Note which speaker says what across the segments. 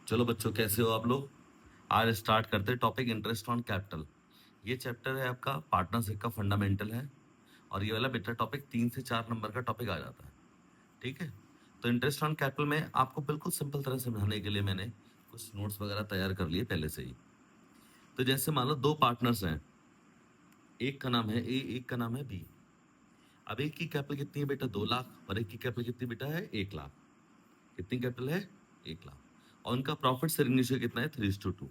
Speaker 1: चलो बच्चों, कैसे हो आप लोग? आज स्टार्ट करते हैं टॉपिक इंटरेस्ट ऑन कैपिटल। ये चैप्टर है आपका पार्टनरशिप का फंडामेंटल है। और ये वाला बेटा टॉपिक 3 से 4 नंबर का टॉपिक आ जाता है। ठीक है। तो इंटरेस्ट ऑन कैपिटल में आपको बिल्कुल सिंपल तरह समझाने के लिए मैंने कुछ नोट्स वगैरह तैयार कर लिए पहले से ही। तो जैसे मान लो दो पार्टनर्स हैं, एक का नाम है ए, एक का नाम है बी। अब एक की कैपिटल कितनी है बेटा? 2 लाख। और एक की कैपिटल कितनी बेटा है? 1 लाख। कितनी कैपिटल है? 1 लाख। और उनका प्रॉफिट शेयरिंग रेशियो कितना है? 3:2।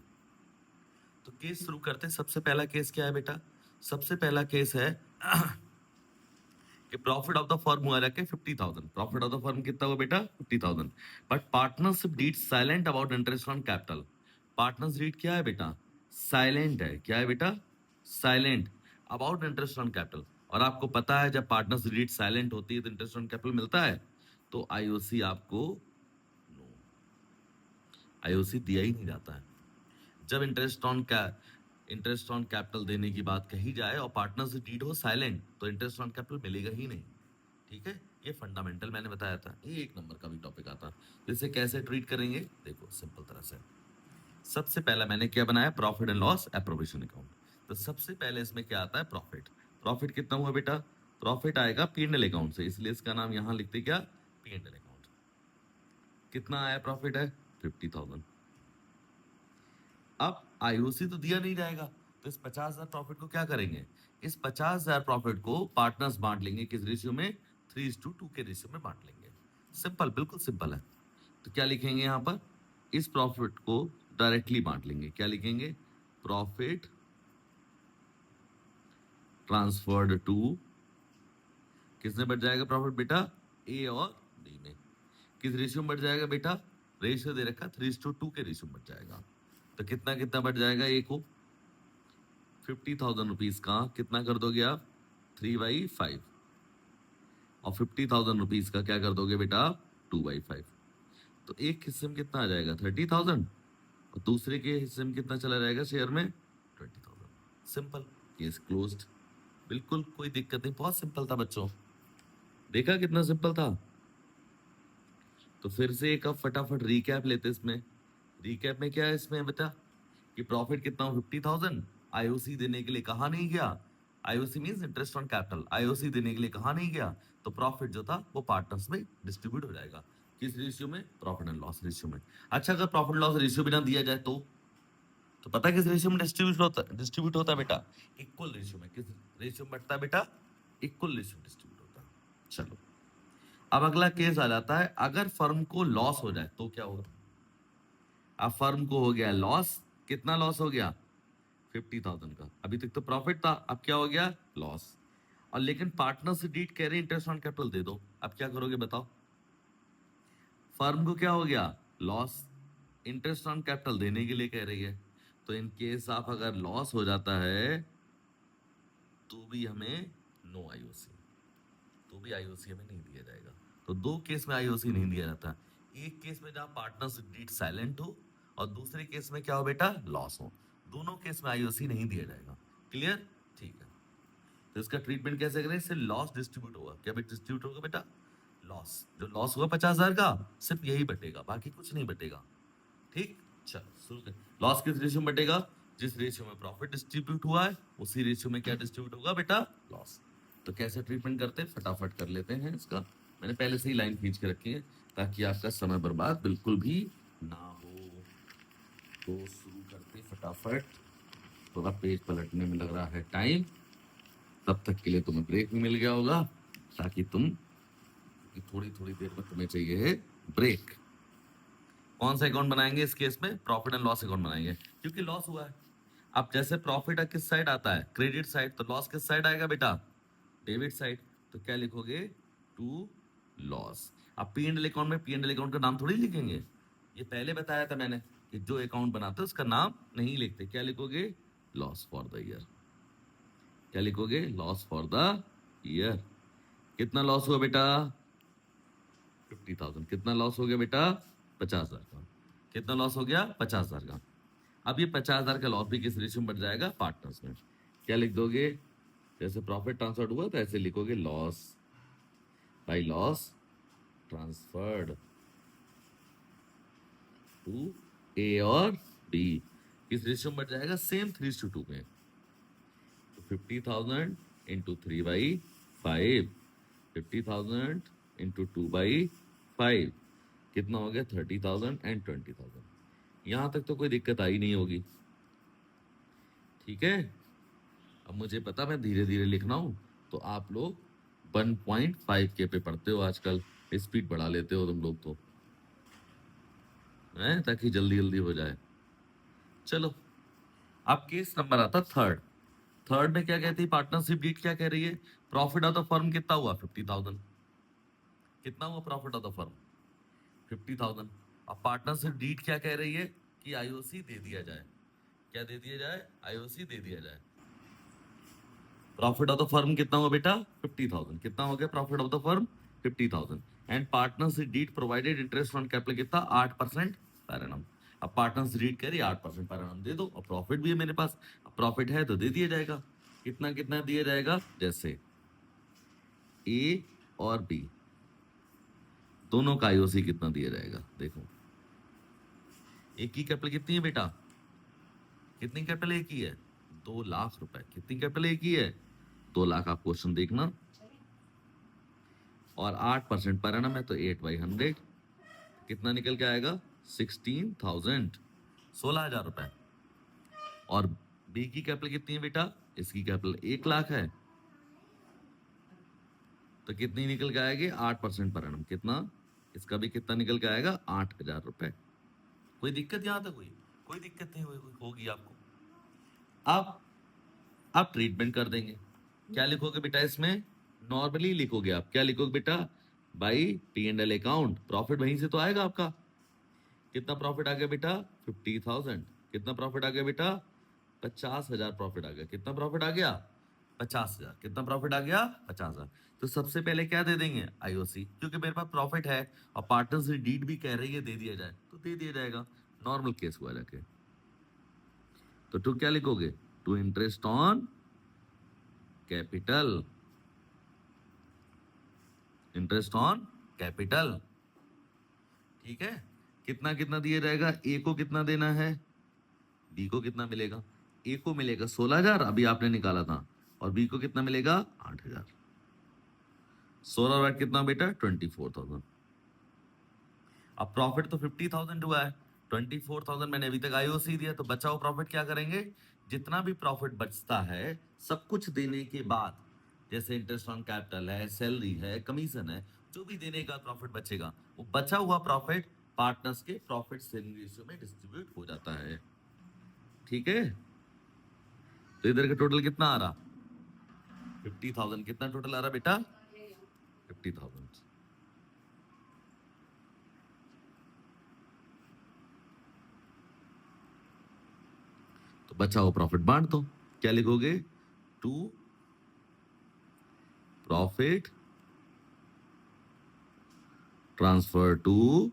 Speaker 1: तो केस शुरू करते हैं। सबसे पहला केस क्या है बेटा? सबसे पहला केस है कि प्रॉफिट ऑफ द फर्म हुआ जाके 50,000। प्रॉफिट ऑफ द फर्म कितना हुआ बेटा? 50,000। But partnership deed silent about interest on capital. Partners deed क्या है बेटा? साइलेंट है। क्या है बेटा? Silent about interest on capital. और आपको पता है जब पार्टनर्स डीड साइलेंट होती है तो इंटरेस्ट ऑन कैपिटल मिलता है। तो आईओसी आपको नो, आईओसी दिया ही नहीं जाता है। जब इंटरेस्ट ऑन कैपिटल देने की बात कही जाए और पार्टनर से डीड हो साइलेंट, तो इंटरेस्ट ऑन कैपिटल मिलेगा ही नहीं। ठीक है। ये फंडामेंटल मैंने बताया था, ये 1 नंबर का भी टॉपिक आता। तो इसे कैसे ट्रीट करेंगे देखो सिंपल तरह से। सबसे पहला मैंने क्या बनाया? Profit and loss appropriation account. तो सबसे पहले इसमें क्या आता है? प्रॉफिट। प्रॉफिट कितना हुआ बेटा? प्रॉफिट आएगा पी&एल अकाउंट से, इसलिए इसका नाम यहां लिखते क्या? P&L account. कितना आया प्रॉफिट है? 50,000। अब आईओसी तो दिया नहीं जाएगा, तो इस 50,000 प्रॉफिट को क्या करेंगे? इस 50,000 प्रॉफिट को पार्टनर्स बांट लेंगे। किस रेशियो में? 3:2 के रेशियो में बांट लेंगे। सिंपल, बिल्कुल सिंपल है। तो क्या लिखेंगे यहां पर? इस प्रॉफिट को डायरेक्टली बांट लेंगे। क्या लिखेंगे? प्रॉफिट ट्रांसफर्ड टू, किसने बढ़ जाएगा प्रॉफिट बेटा? ए और बी में। किस रेशियो में बढ़ जाएगा बेटा? रेशियो दे रखा 3:2 के रेशियो में बढ़ जाएगा। तो कितना कितना बढ़ जाएगा? ए को 50,000 रुपीज का कितना कर दोगे आप? 3/5। और 50,000 रुपीज का क्या कर दोगे बेटा? 2/5। तो एक हिस्से में कितना आ जाएगा? 30,000। और दूसरे के हिस्से में कितना चला जाएगा शेयर में? 20,000। Simple, case closed. बिल्कुल कोई दिक्कत नहीं, बहुत सिंपल था बच्चों। देखा कितना सिंपल था? तो फिर से एक अब फटाफट रीकैप लेते इसमें। रीकैप में क्या है इसमें बेटा? कि प्रॉफिट कितना हो? 50,000। आईओसी देने के लिए कहा नहीं गया। IOC means interest on capital. IOC देने के लिए कहा नहीं गया, तो प्रॉफिट जो था वो पार्टनर्स में डिस्ट्रीब्यूट हो जाएगा। किस रेशियो में? प्रॉफिट एंड लॉस रेशियो में। अच्छा, अगर प्रॉफिट लॉस रेशियो भी ना दिया जाए तो पता है किस रेशियो में डिस्ट्रीब्यूट होता है बेटा? इक्वल रेशियो में। किस रेशियो में बढ़ता है बेटा? इक्वल रेशियो में डिस्ट्रीब्यूट होता है। चलो, अब अगला केस आ जाता है, अगर फर्म को लॉस हो जाए तो क्या होगा? अब फर्म को हो गया लॉस। कितना लॉस हो गया? 50,000 का। अभी तक तो प्रॉफिट था, अब क्या हो गया? लॉस। और लेकिन पार्टनर से डीड कह रहे इंटरेस्ट ऑन कैपिटल दे दो। अब क्या करोगे बताओ? फर्म को क्या हो गया? लॉस। इंटरेस्ट ऑन कैपिटल देने के लिए कह रही है। तो इन केस आप अगर लॉस हो जाता है तो भी हमें नो आईओसी, तो भी आईओसी हमें नहीं दिया जाएगा। तो दो केस में आईओसी नहीं दिया जाता। एक केस में जहां पार्टनर्स डीड साइलेंट हो, और दूसरे केस में क्या हो बेटा? लॉस हो। दोनों केस में आईओसी नहीं दिया जाएगा। क्लियर? ठीक है। तो इसका ट्रीटमेंट कैसे करें? इससे लॉस डिस्ट्रीब्यूट होगा। क्या डिस्ट्रीब्यूट होगा बेटा? लॉस। जो लॉस हुआ 50,000 का, सिर्फ यही बटेगा, बाकी कुछ नहीं बटेगा। ठीक। चलो शुरू करें। लॉस किस रेशियो में बटेगा? जिस रेशियो में प्रॉफिट डिस्ट्रीब्यूट हुआ है उसी रेशियो में क्या डिस्ट्रीब्यूट होगा बेटा? लॉस। तो कैसे ट्रीटमेंट करते हैं फटाफट कर लेते हैं इसका। मैंने पहले से ही लाइन खींच के रखी है ताकि आपका समय बर्बाद बिल्कुल भी ना हो। तो शुरू करते फटाफट। थोड़ा पेज पलटने में लग रहा है टाइम, तब तक के लिए तुम्हें ब्रेक भी मिल गया होगा, ताकि थोड़ी थोड़ी देर में तुम्हें चाहिए है ब्रेक। कौन सा अकाउंट बनाएंगे इस केस में? प्रॉफिट एंड लॉस अकाउंट बनाएंगे, क्योंकि लॉस हुआ है। अब जैसे प्रॉफिट किस साइड आता है? Credit side. तो लॉस किस साइड आएगा बेटा? Debit side. तो क्या लिखोगे? To loss. अब पी&एल अकाउंट में पी&एल अकाउंट का नाम थोड़ी लिखेंगे। ये पहले बताया था मैंने कि जो अकाउंट बनाते हैं उसका नाम नहीं लिखते। क्या लिखोगे? Loss for the year. क्या लिखोगे? Loss for the year. कितना लॉस हुआ बेटा? 50,000। कितना लॉस हो गया बेटा? 50,000 का। कितना लॉस हो गया? 50,000 का। अब ये 50,000 का लॉस भी किस रेशियो में बढ़ जाएगा? पार्टनर्स में। क्या लिख दोगे? जैसे प्रॉफिट ट्रांसफर्ड हुआ तो ऐसे लिखोगे loss by loss transferred to A और बी किस रेशियो में बढ़ जाएगा? सेम 3:2 में। तो 50,000 इंटू 3/5, 50,000 इंटू 2/5 कितना हो गया? 30,000 एंड 20,000। यहां तक तो कोई दिक्कत आई नहीं होगी, ठीक है। अब मुझे पता मैं धीरे धीरे लिख रहा हूं, तो आप लोग 1.5 पे पढ़ते हो आजकल, स्पीड बढ़ा लेते हो तुम लोग तो, है ताकि जल्दी जल्दी हो जाए। चलो, अब केस नंबर आता थर्ड। थर्ड में क्या कहती है पार्टनरशिप डीड? क्या कह रही है? प्रॉफिट ऑफ द फर्म कितना हुआ? 50,000। कितना हुआ प्रॉफिट ऑफ द फर्म? 50,000। अब पार्टनरशिप डीड क्या कह रही है? कि आईओसी दे दिया जाए। क्या दे दिया जाए? आईओसी दे दिया जाए। प्रॉफिट ऑफ द फर्म कितना हुआ बेटा? 50,000। कितना हो गया profit of the firm? 50,000। And partnership deed provided interest on capital कितना? 8% पर एनम। अब पार्टनर्स डीड कह रही 8% पर एनम दे दो, और प्रॉफिट भी है मेरे पास, प्रॉफिट है तो दे दिया जाएगा। कितना कितना दिया जाएगा? जैसे ए और बी दोनों का आईओसी कितना दिया जाएगा? देखो, एक की कैपिटल कितनी है बेटा? कितनी कैपिटल एक ही है? 2 लाख रुपए। कितनी कैपिटल एक ही है? 2 लाख। आप क्वेश्चन देखना। और 8% पर एनम है तो 8/100 कितना निकल के आएगा? 16,000, 16,000 रुपए। और बी की कैपिटल कितनी है बेटा? इसकी कैपिटल 1 लाख है, तो कितनी निकल के आएगी? 8% पर एनम। कितना? इसका भी कितना निकल के आएगा? 8,000 रुपए। कोई दिक्कत यहां तक हुई? कोई दिक्कत नहीं होगी आपको। अब आप ट्रीटमेंट कर देंगे। क्या लिखोगे बेटा इसमें? नॉर्मली लिखोगे आप। क्या लिखोगे बेटा? By P&L account. प्रॉफिट वहीं से तो आएगा आपका। कितना प्रॉफिट आ गया बेटा? 50,000। कितना प्रॉफिट आ गया बेटा? 50,000 प्रॉफिट आ गया। कितना प्रॉफिट आ गया? 50,000। कितना प्रॉफिट आ गया? 50,000। तो सबसे पहले क्या दे देंगे? आईओसी, क्योंकि मेरे पास प्रॉफिट है और पार्टनर्स डीड भी कह रही है दे दिया जाए, तो दे दिया जाएगा। नॉर्मल केस हुआ जाके। तो टू क्या लिखोगे? To interest on capital. Interest on capital, ठीक है। कितना कितना दिया जाएगा? ए को कितना देना है? बी को कितना मिलेगा? ए को मिलेगा 16,000, अभी आपने निकाला था, और बी को कितना मिलेगा? 8,000। 16 और 8 कितना बेटा? 24,000। अब प्रॉफिट तो 50,000 हुआ है, 24,000 मैंने अभी तक आईओसी दिया, तो बचा हुआ प्रॉफिट क्या करेंगे? जितना भी प्रॉफिट बचता है सब कुछ देने के बाद, जैसे इंटरेस्ट ऑन कैपिटल है, सैलरी है, कमीशन है, जो भी देने का प्रॉफिट बचेगा, वो बचा हुआ प्रॉफिट पार्टनर्स के प्रॉफिट शेयरिंग रेशियो में डिस्ट्रीब्यूट हो जाता है, ठीक है। तो इधर का टोटल कितना आ रहा? 50,000। कितना टोटल आ रहा बेटा? 50,000। तो बचा हुआ प्रॉफिट बांट दो। क्या लिखोगे? To profit transfer to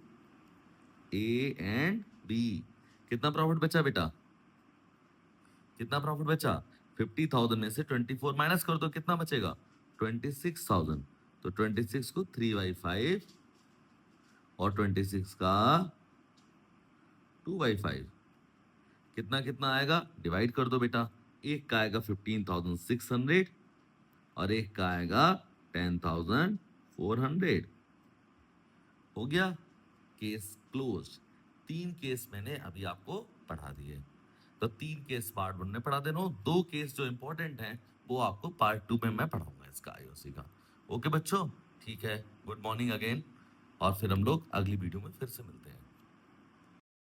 Speaker 1: A and B. कितना प्रॉफिट बचा बेटा? कितना प्रॉफिट बचा? 50,000 में से 24 माइनस कर दो, कितना बचेगा? 26,000। तो 26 को 3/5 और 26 का 2/5 कितना कितना आएगा? डिवाइड कर दो बेटा। एक का आएगा 15,600 और एक का आएगा 10,400। हो गया, केस क्लोज। 3 केस मैंने अभी आपको पढ़ा दिए, तो 3 केस पार्ट 1 में पढ़ा दे रहा हूँ। 2 केस जो इंपॉर्टेंट हैं वो आपको पार्ट 2 में मैं पढ़ाऊंगा इसका, आईओसी का। ओके बच्चों, ठीक है। गुड मॉर्निंग अगेन, और फिर हम लोग अगली वीडियो में फिर से मिलते हैं।